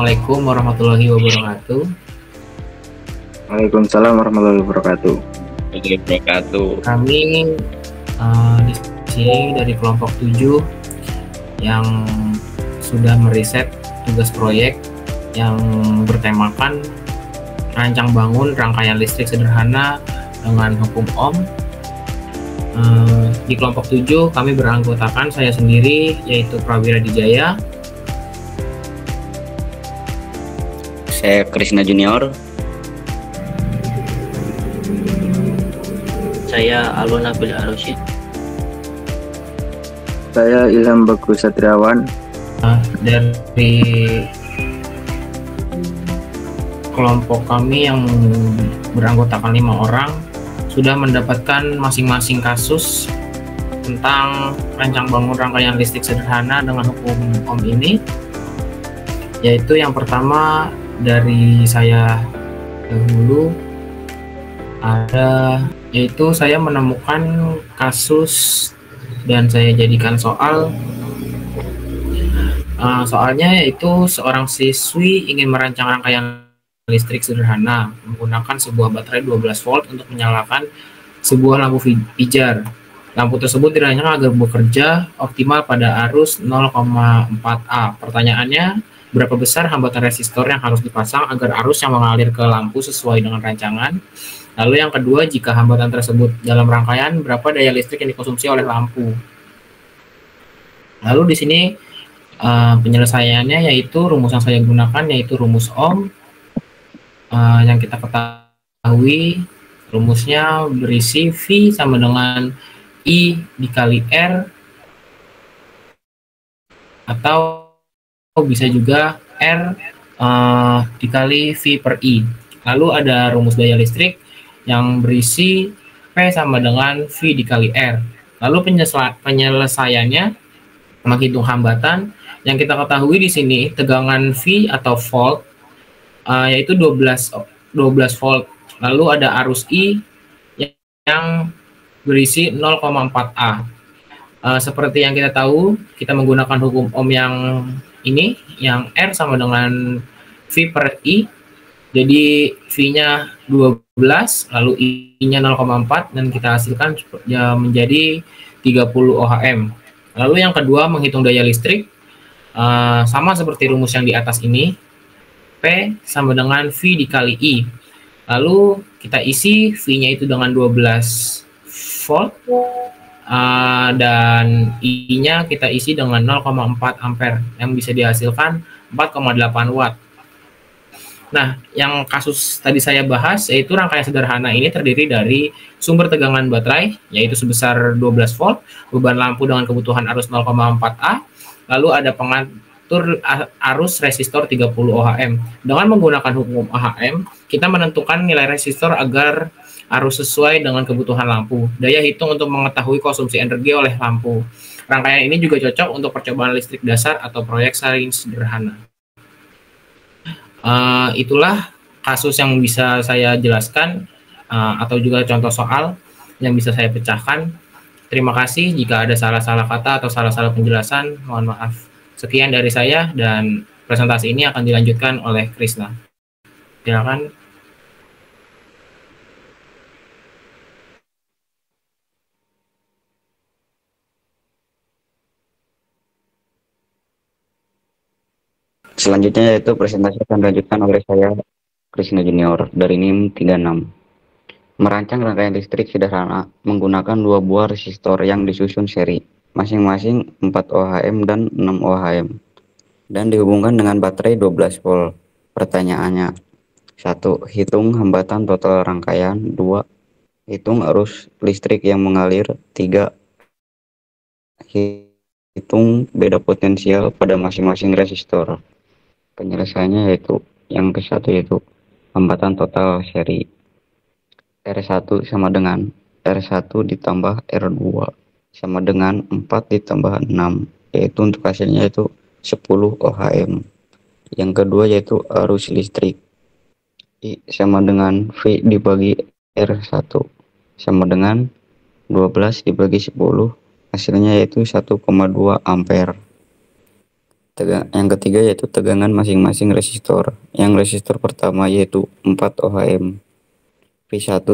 Assalamualaikum warahmatullahi wabarakatuh. Waalaikumsalam warahmatullahi wabarakatuh. Kami di sini dari kelompok 7 yang sudah meriset tugas proyek yang bertemakan rancang bangun rangkaian listrik sederhana dengan hukum Ohm. Di kelompok 7 kami beranggotakan saya sendiri yaitu Prawira Dijaya, saya Krisna Junior, saya Alun Abil Arusyid, saya Ilham Bagus Satriawan. Dari kelompok kami yang beranggotakan 5 orang sudah mendapatkan masing-masing kasus tentang rancang bangun rangkaian listrik sederhana dengan hukum Ohm ini, yaitu yang pertama dari saya dahulu ada, yaitu saya menemukan kasus dan saya jadikan soal. Soalnya yaitu seorang siswi ingin merancang rangkaian listrik sederhana menggunakan sebuah baterai 12 volt untuk menyalakan sebuah lampu pijar. Lampu tersebut dirancang agar bekerja optimal pada arus 0,4A. Pertanyaannya, berapa besar hambatan resistor yang harus dipasang agar arus yang mengalir ke lampu sesuai dengan rancangan? Lalu yang kedua, jika hambatan tersebut dalam rangkaian, berapa daya listrik yang dikonsumsi oleh lampu? Lalu di sini penyelesaiannya yaitu rumus yang saya gunakan yaitu rumus Ohm. Yang kita ketahui rumusnya berisi V sama dengan I dikali R, atau bisa juga R dikali V per I. Lalu ada rumus daya listrik yang berisi P sama dengan V dikali R. Lalu penyelesaiannya menghitung hambatan. Yang kita ketahui di sini tegangan V atau volt yaitu 12 volt. Lalu ada arus I yang berisi 0,4A. Seperti yang kita tahu, kita menggunakan hukum Ohm yang ini, yang R sama dengan V per I. Jadi V-nya 12, lalu I-nya 0,4, dan kita hasilkan ya menjadi 30 ohm. Lalu yang kedua, menghitung daya listrik. Sama seperti rumus yang di atas ini, P sama dengan V dikali I. Lalu kita isi V-nya itu dengan 12 volt, dan I-nya kita isi dengan 0,4 ampere yang bisa dihasilkan 4,8 watt. Nah, yang kasus tadi saya bahas yaitu rangkaian sederhana ini terdiri dari sumber tegangan baterai yaitu sebesar 12 volt, beban lampu dengan kebutuhan arus 0,4A, lalu ada pengatur arus resistor 30 ohm. Dengan menggunakan hukum Ohm, kita menentukan nilai resistor agar arus sesuai dengan kebutuhan lampu. Daya hitung untuk mengetahui konsumsi energi oleh lampu. Rangkaian ini juga cocok untuk percobaan listrik dasar atau proyek sains sederhana. Itulah kasus yang bisa saya jelaskan, atau juga contoh soal yang bisa saya pecahkan. Terima kasih. Jika ada salah-salah kata atau salah-salah penjelasan, mohon maaf. Sekian dari saya, dan presentasi ini akan dilanjutkan oleh Krisna. Silakan. Selanjutnya yaitu presentasi akan dilanjutkan oleh saya Krisna Junior dari NIM 36. Merancang rangkaian listrik sederhana menggunakan 2 buah resistor yang disusun seri, masing-masing 4 ohm dan 6 ohm, dan dihubungkan dengan baterai 12 volt. Pertanyaannya, 1. Hitung hambatan total rangkaian. 2. Hitung arus listrik yang mengalir. 3. Hitung beda potensial pada masing-masing resistor. Penyelesaiannya yaitu yang ke-1 yaitu hambatan total seri. R1 sama dengan R1 ditambah R2 sama dengan 4 ditambah 6, yaitu untuk hasilnya itu 10 ohm. Yang kedua yaitu arus listrik. I sama dengan V dibagi R1 sama dengan 12 dibagi 10, hasilnya yaitu 1,2 ampere. Yang ketiga yaitu tegangan masing-masing resistor. Yang resistor pertama yaitu 4 ohm, V1